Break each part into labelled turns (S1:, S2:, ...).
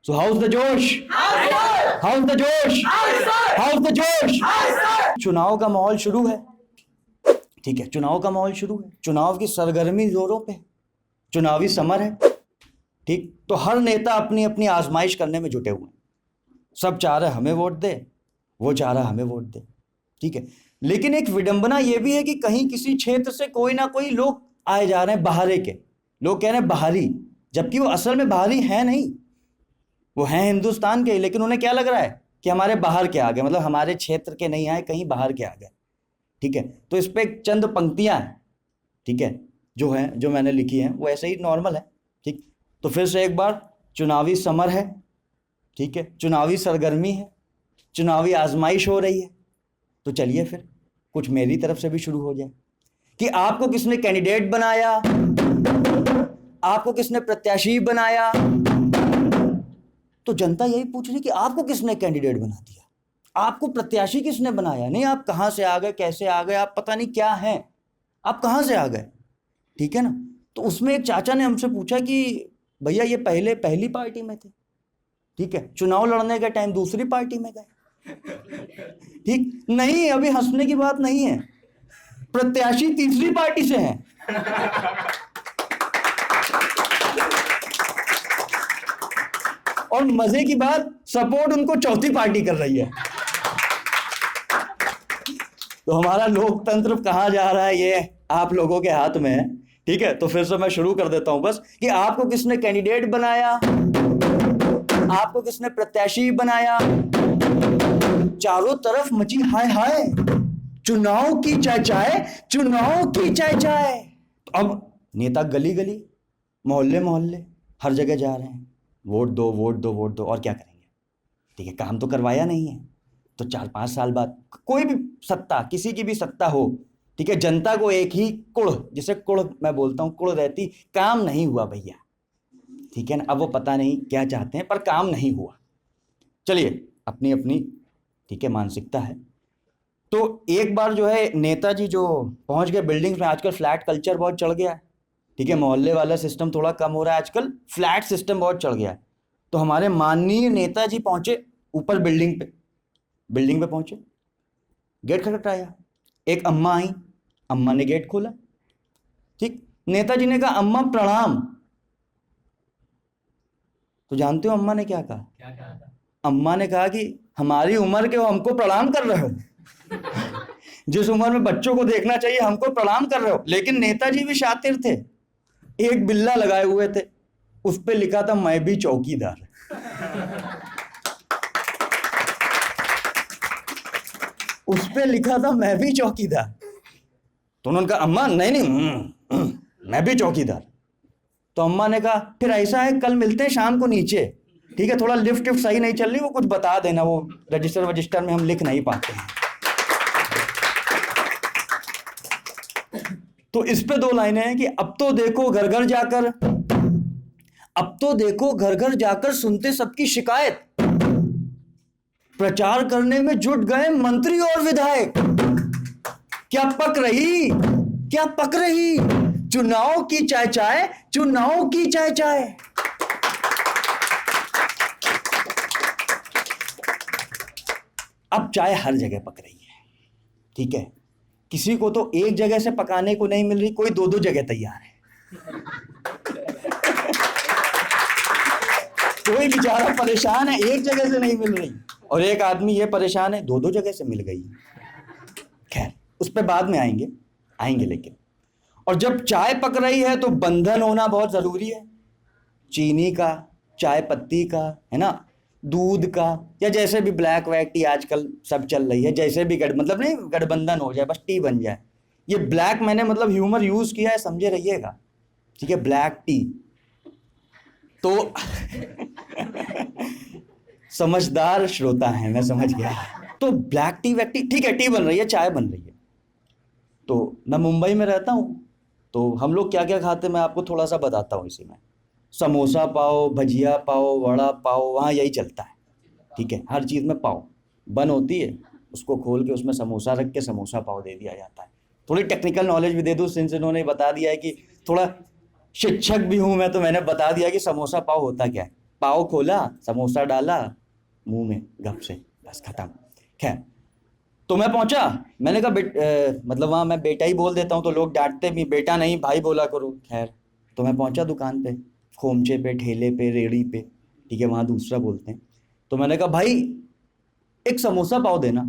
S1: So how's the जोश? How's the जोश? How's the जोश? चुनाव का माहौल शुरू है, ठीक है, चुनाव का माहौल शुरू है, चुनाव की सरगर्मी जोरों पे, चुनावी समर है, ठीक। तो हर नेता अपनी अपनी आजमाइश करने में जुटे हुए हैं। सब चाह रहे हमें वोट दे, वो चाह रहा हमें वोट दे, ठीक है। लेकिन एक विडंबना ये भी है कि कहीं किसी क्षेत्र से कोई ना कोई लोग आए जा रहे हैं, बाहरे के लोग कह रहे हैं बाहरी, जबकि वो असल में बाहरी है नहीं, वो हैं हिंदुस्तान के, लेकिन उन्हें क्या लग रहा है कि हमारे बाहर के आ गए, मतलब हमारे क्षेत्र के नहीं आए, कहीं बाहर के आ गए, ठीक है। तो इस पे चंद पंक्तियां हैं, ठीक है, जो मैंने लिखी हैं, वो ऐसे ही नॉर्मल है, ठीक। तो फिर से एक बार, चुनावी समर है, ठीक है, चुनावी सरगर्मी है, चुनावी आजमाइश हो रही है। तो चलिए फिर कुछ मेरी तरफ से भी शुरू हो जाए कि आपको किसने कैंडिडेट बनाया, आपको किसने प्रत्याशी बनाया। तो जनता यही पूछ रही कि आपको किसने कैंडिडेट बना दिया, आपको प्रत्याशी किसने बनाया, नहीं आप कहां से आ गए, कैसे आ गए, आप पता नहीं क्या हैं, आप कहां से आ गए, ठीक है ना। तो उसमें एक चाचा ने हमसे पूछा कि भैया ये पहले पहली पार्टी में थे, ठीक है, चुनाव लड़ने के टाइम दूसरी पार्टी में गए, ठीक नहीं, अभी हंसने की बात नहीं है, प्रत्याशी तीसरी पार्टी से हैं। और मजे की बात, सपोर्ट उनको चौथी पार्टी कर रही है। तो हमारा लोकतंत्र कहां जा रहा है, ये आप लोगों के हाथ में है, ठीक है। तो फिर से मैं शुरू कर देता हूं बस कि आपको किसने कैंडिडेट बनाया, आपको किसने प्रत्याशी बनाया। चारों तरफ मची हाय हाय, चुनाव की चाय चाय, चुनाव की चाय चाय। तो अब नेता गली गली, मोहल्ले मोहल्ले, हर जगह जा रहे हैं, वोट दो वोट दो वोट दो, और क्या करेंगे, ठीक है, काम तो करवाया नहीं है। तो 4-5 साल बाद कोई भी सत्ता, किसी की भी सत्ता हो, ठीक है, जनता को एक ही कुड़, जिसे कुड़ मैं बोलता हूं, कुड़ रहती, काम नहीं हुआ भैया, ठीक है ना। अब वो पता नहीं क्या चाहते हैं, पर काम नहीं हुआ। चलिए, अपनी अपनी, ठीक है, मानसिकता है। तो एक बार जो है नेताजी जो पहुंच गए बिल्डिंग्स में, आजकल फ्लैट कल्चर बहुत चढ़ गया है, ठीक है, मोहल्ले वाला सिस्टम थोड़ा कम हो रहा है, आजकल फ्लैट सिस्टम बहुत चढ़ गया है। तो हमारे माननीय नेताजी पहुंचे ऊपर बिल्डिंग पे पहुंचे, गेट खटखटाया, एक अम्मा आई, अम्मा ने गेट खोला, ठीक, नेताजी ने कहा अम्मा प्रणाम। तो जानते हो अम्मा ने क्या कहा?
S2: क्या कहा था?
S1: अम्मा ने कहा कि हमारी उम्र के हो, हमको प्रणाम कर रहे हो। जिस उम्र में बच्चों को देखना चाहिए, हमको प्रणाम कर रहे हो। लेकिन नेताजी भी शातिर थे, एक बिल्ला लगाए हुए थे, उस पे लिखा था मैं भी चौकीदार। उस पे लिखा था मैं भी चौकीदार। तो उन्होंने कहा अम्मा नहीं नहीं, मैं भी चौकीदार। तो अम्मा ने कहा फिर ऐसा है, कल मिलते हैं शाम को नीचे, ठीक है, थोड़ा लिफ्ट सही नहीं चल रही, वो कुछ बता देना, वो रजिस्टर में हम लिख नहीं पाते हैं। तो इस पे 2 लाइनें हैं कि अब तो देखो घर घर जाकर, अब तो देखो घर घर जाकर सुनते सबकी शिकायत, प्रचार करने में जुट गए मंत्री और विधायक। क्या पक रही, क्या पक रही, चुनाव की चाय चाय, चुनाव की चाय चाय। अब चाय हर जगह पक रही है, ठीक है, किसी को तो एक जगह से पकाने को नहीं मिल रही, कोई 2-2 जगह तैयार है। कोई बेचारा परेशान है, एक जगह से नहीं मिल रही, और एक आदमी ये परेशान है 2-2 जगह से मिल गई। खैर, उस पर बाद में आएंगे लेकिन। और जब चाय पक रही है तो बंधन होना बहुत जरूरी है, चीनी का, चाय पत्ती का, है ना, दूध का, या जैसे भी ब्लैक व्हाइट टी आजकल सब चल रही है, जैसे भी मतलब नहीं गठबंधन हो जाए, बस टी बन जाए। ये ब्लैक मैंने मतलब ह्यूमर यूज किया है, समझे रहिएगा, ठीक है, ब्लैक टी। तो समझदार श्रोता है, मैं समझ गया। तो ब्लैक टी व्यक्ति, ठीक है, टी बन रही है, चाय बन रही है। तो मैं मुंबई में रहता हूँ, तो हम लोग क्या क्या खाते हैं मैं आपको थोड़ा सा बताता हूँ इसी में। समोसा पाव, भजिया पाव, वड़ा पाव, वहाँ यही चलता है, ठीक है, हर चीज़ में पाव बन होती है, उसको खोल के उसमें समोसा रख के समोसा पाव दे दिया जाता है। थोड़ी टेक्निकल नॉलेज भी दे दूँ, सिंस इन्होंने बता दिया है कि थोड़ा शिक्षक भी हूँ मैं, तो मैंने बता दिया कि समोसा पाव होता क्या है। पाव खोला, समोसा डाला मुंह में, गप से, बस खत्म। खैर, तो मैं पहुंचा, मैंने कहा मतलब वहाँ मैं बेटा ही बोल देता हूँ तो लोग डांटते भी, बेटा नहीं भाई बोला करो। खैर, तो मैं पहुंचा दुकान पे, खोमचे पे, ठेले पे, रेड़ी पे, ठीक है, वहाँ दूसरा बोलते हैं। तो मैंने कहा भाई एक समोसा पाव देना।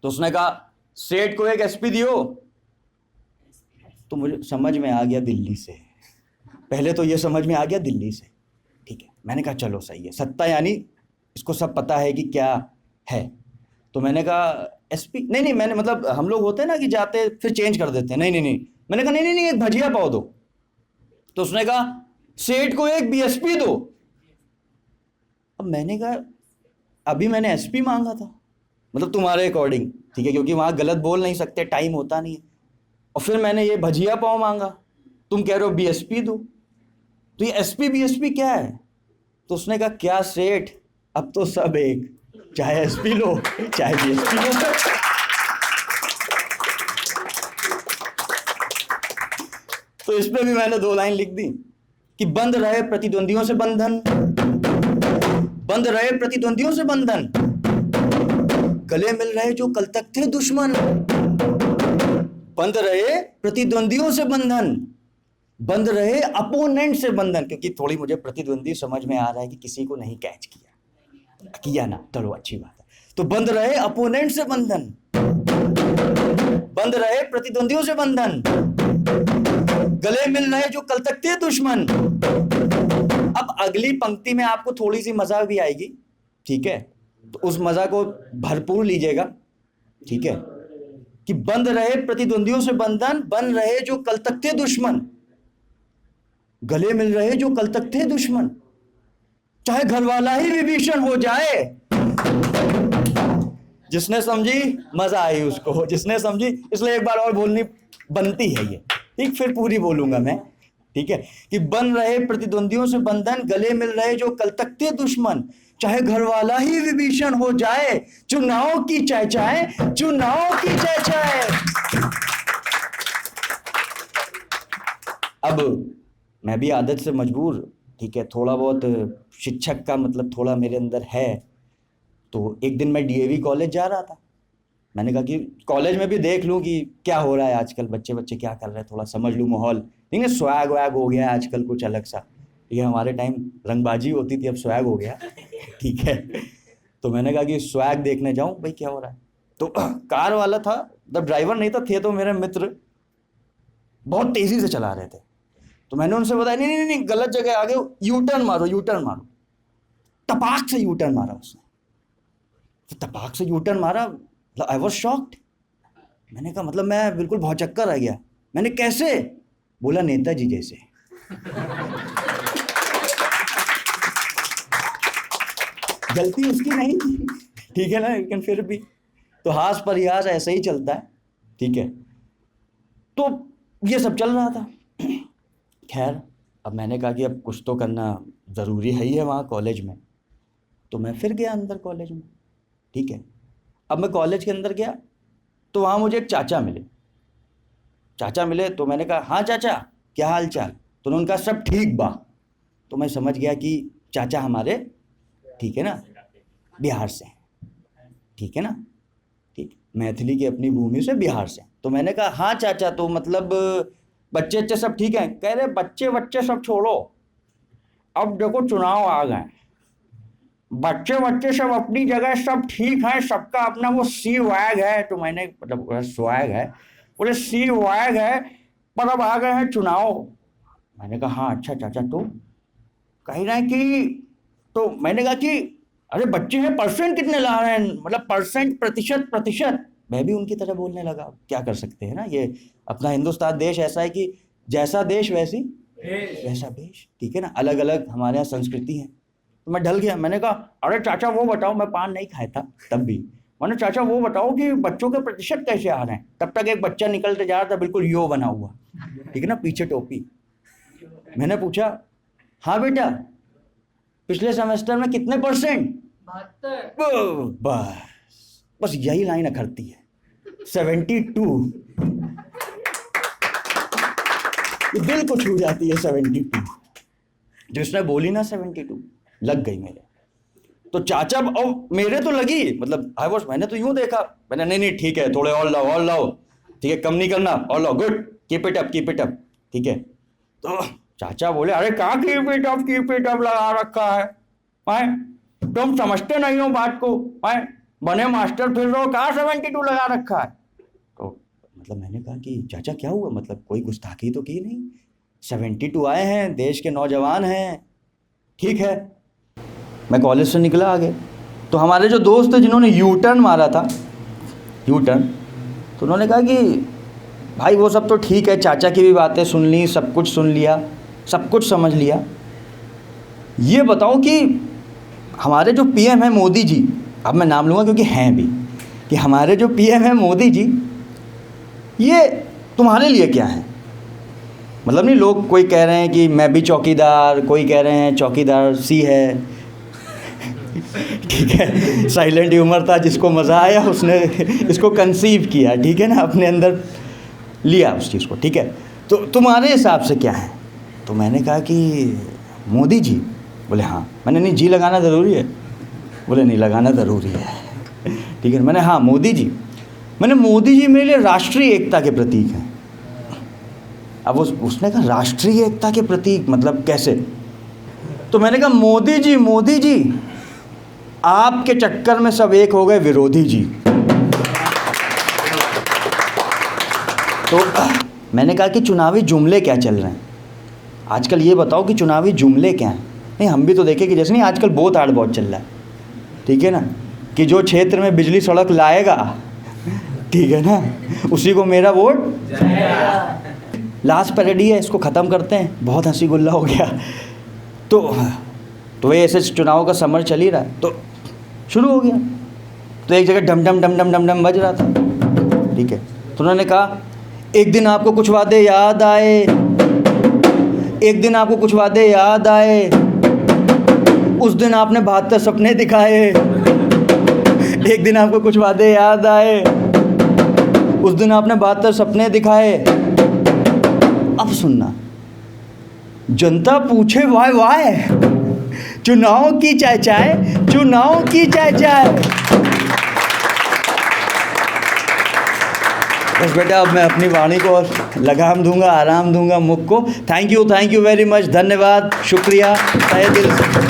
S1: तो उसने कहा सेठ को एक एसपी दियो। तो मुझे समझ में आ गया दिल्ली से, पहले तो ये समझ में आ गया दिल्ली से, ठीक है। मैंने कहा चलो सही है, सत्ता यानी इसको सब पता है कि क्या है। तो मैंने कहा एसपी नहीं, मैंने मतलब हम लोग होते हैं ना कि जाते फिर चेंज कर देते हैं, नहीं, मैंने कहा नहीं, एक भजिया पाव दो। तो उसने कहा सेठ को एक बीएसपी दो। अब मैंने कहा अभी मैंने एसपी मांगा था, मतलब तुम्हारे अकॉर्डिंग, ठीक है, क्योंकि वहां गलत बोल नहीं सकते, टाइम होता नहीं है। और फिर मैंने ये भजिया पाव मांगा, तुम कह रहे हो बीएसपी दो, तो ये एसपी बीएसपी क्या है? तो उसने कहा क्या सेठ, अब तो सब एक, चाहे एसपी लो चाहे बीएसपी लो। तो इस पे भी मैंने 2 लाइन लिख दी कि बंद रहे प्रतिद्वंदियों से बंधन, बंद रहे प्रतिद्वंदियों से बंधन, गले मिल रहे जो कल तक थे दुश्मन। बंद रहे प्रतिद्वंदियों से बंधन, बंद रहे अपोनेंट से बंधन, क्योंकि थोड़ी मुझे प्रतिद्वंदी समझ में आ रहा है कि किसी को नहीं कैच किया ना, चलो अच्छी बात है। तो बंद रहे अपोनेंट से बंधन, बंद रहे प्रतिद्वंदियों से बंधन, गले मिल रहे जो कल तक थे दुश्मन। अब अगली पंक्ति में आपको थोड़ी सी मजा भी आएगी, ठीक है, तो उस मजा को भरपूर लीजिएगा, ठीक है, कि बंद रहे प्रतिद्वंदियों से बंधन, बन रहे जो कल तक थे दुश्मन, गले मिल रहे जो कल तक थे दुश्मन, चाहे घर वाला ही विभीषण हो जाए। जिसने समझी मजा आई उसको, जिसने समझी, इसलिए एक बार और बोलनी बनती है ये, ठीक, फिर पूरी बोलूंगा मैं, ठीक है, कि बन रहे प्रतिद्वंदियों से बंधन, गले मिल रहे जो कल तक थे दुश्मन, चाहे घर वाला ही विभीषण हो जाए, चुनाव की चाय चाय, चुनाव की चाय चाय। अब मैं भी आदत से मजबूर, ठीक है, थोड़ा बहुत शिक्षक का मतलब थोड़ा मेरे अंदर है। तो एक दिन मैं डीएवी कॉलेज जा रहा था, मैंने कहा कि कॉलेज में भी देख लूं कि क्या हो रहा है आजकल, बच्चे क्या कर रहे हैं, थोड़ा समझ लूं माहौल, ठीक है, स्वैग वैग हो गया है आजकल कुछ अलग सा, ठीक है, हमारे टाइम रंगबाजी होती थी, अब स्वैग हो गया, ठीक है। तो मैंने कहा कि स्वैग देखने जाऊं भाई क्या हो रहा है। तो कार वाला था, जब ड्राइवर नहीं था, थे तो मेरे मित्र, बहुत तेजी से चला रहे थे। तो मैंने उनसे बताया नहीं, गलत जगह आ गए, यू टर्न मारो। टपाक से यू टर्न मारा उसने, तो टपाक से यू टर्न मारा, आई वॉज शॉक्ड। मैंने कहा मतलब मैं बिल्कुल भौचक्कर रह गया। मैंने कैसे? बोला नेताजी जैसे। गलती उसकी नहीं थी, ठीक है ना, लेकिन फिर भी तो हास परिहास ऐसे ही चलता है, ठीक है। तो ये सब चल रहा था। खैर, अब मैंने कहा कि अब कुछ तो करना ज़रूरी है ही है वहाँ कॉलेज में। तो मैं फिर गया अंदर कॉलेज में, ठीक है। अब मैं कॉलेज के अंदर गया तो वहाँ मुझे एक चाचा मिले। तो मैंने कहा हाँ चाचा, क्या हाल चाल? तो उन्होंने कहा सब ठीक बा। तो मैं समझ गया कि चाचा हमारे, ठीक है ना, बिहार से, ठीक है ना, ठीक, मैथिली की अपनी भूमि से बिहार से। तो मैंने कहा हाँ चाचा, तो मतलब बच्चे सब ठीक हैं? कह रहे बच्चे सब छोड़ो, अब देखो चुनाव आ गए, बच्चे सब अपनी जगह सब ठीक है, सबका अपना वो सी वैग है। तो मैंने मतलब स्वैग है, बोले सी वैग है, पर अब आ गए हैं चुनाव। मैंने कहा हाँ अच्छा चाचा, तो कह रहे हैं कि, तो मैंने कहा कि अरे बच्चे हैं, परसेंट कितने ला रहे हैं, मतलब परसेंट, प्रतिशत। मैं भी उनकी तरह बोलने लगा, क्या कर सकते हैं ना, ये अपना हिंदुस्तान देश ऐसा है कि जैसा देश वैसा देश, ठीक है ना, अलग अलग हमारे यहाँ संस्कृति है। तो मैं ढल गया, मैंने कहा अरे चाचा वो बताओ, मैं पान नहीं खाया था तब भी, मैंने चाचा वो बताओ कि बच्चों के प्रतिशत कैसे आ रहे हैं। तब तक एक बच्चा निकलते जा रहा था, बिल्कुल यो बना हुआ, ठीक है ना, पीछे टोपी। मैंने पूछा हाँ बेटा, पिछले सेमेस्टर में कितने %? 72। बस यही लाइन अखरती है, 72। दिल को छू जाती है 72, जो उसने बोली ना 72, लग गई मेरे। तो चाचा और मेरे तो लगी, मतलब आई वॉज, मैंने तो यूं देखा, मैंने नहीं नहीं ठीक है, थोड़े और लाओ, ठीक है, कम नहीं करना, और लाओ, गुड, कीप इट अप, ठीक है। तो चाचा बोले, अरे कहाँ कीप इट अप लगा रखा है, तुम समझते नहीं हो बात को, बने मास्टर फिर रहो, कहाँ 72 लगा रखा है। तो मतलब मैंने कहा कि चाचा क्या हुआ, मतलब कोई गुस्ताखी तो की नहीं, 72 आए हैं, देश के नौजवान हैं, ठीक है। मैं कॉलेज से निकला आगे, तो हमारे जो दोस्त थे जिन्होंने यू टर्न मारा था, तो उन्होंने कहा कि भाई वो सब तो ठीक है, चाचा की भी बातें सुन ली, सब कुछ सुन लिया, सब कुछ समझ लिया, ये बताओ कि हमारे जो पीएम हैं मोदी जी, अब मैं नाम लूँगा क्योंकि हैं भी, कि हमारे जो पीएम हैं मोदी जी, ये तुम्हारे लिए क्या है। मतलब नहीं, लोग कोई कह रहे हैं कि मैं भी चौकीदार, कोई कह रहे हैं चौकीदार सी है, ठीक है, साइलेंट ह्यूमर था, जिसको मज़ा आया उसने इसको कंसीव किया, ठीक है ना, अपने अंदर लिया उस चीज़ को, ठीक है। तो तुम्हारे हिसाब से क्या है। तो मैंने कहा कि मोदी जी। बोले हाँ। मैंने नहीं, जी लगाना ज़रूरी है। बोले नहीं, लगाना ज़रूरी है, ठीक है। मैंने हाँ मोदी जी, मैंने मोदी जी मेरे लिए राष्ट्रीय एकता के प्रतीक हैं। अब उसने कहा राष्ट्रीय एकता के प्रतीक मतलब कैसे। तो मैंने कहा मोदी जी आपके चक्कर में सब एक हो गए विरोधी जी। तो मैंने कहा कि चुनावी जुमले क्या चल रहे हैं आजकल, ये बताओ कि चुनावी जुमले क्या हैं। नहीं, हम भी तो देखें कि जैसे नहीं आजकल बहुत आर्ट बहुत चल रहा है, ठीक है ना, कि जो क्षेत्र में बिजली सड़क लाएगा, ठीक है ना, उसी को मेरा वोट। लास्ट पैरेडी है, इसको ख़त्म करते हैं, बहुत हंसी गुल्ला हो गया। तो ये ऐसे चुनाव का समर चल ही रहा है, तो शुरू हो गया। तो एक जगह डम डम डम डम डम डम बज रहा था, ठीक है। तो उन्होंने कहा एक दिन आपको कुछ वादे याद आए, एक दिन आपको कुछ वादे याद आए, उस दिन आपने 72 सपने दिखाए। एक दिन आपको कुछ वादे याद आए, उस दिन आपने 72 सपने दिखाए। अब सुनना, जनता पूछे वाय वाय, चुनाव की चाय चाय, चुनाव की चाय चाय। बस बेटा, अब मैं अपनी वाणी को लगाम दूंगा, आराम दूंगा मुख को। थैंक यू वेरी मच, धन्यवाद, शुक्रिया तहे दिल से।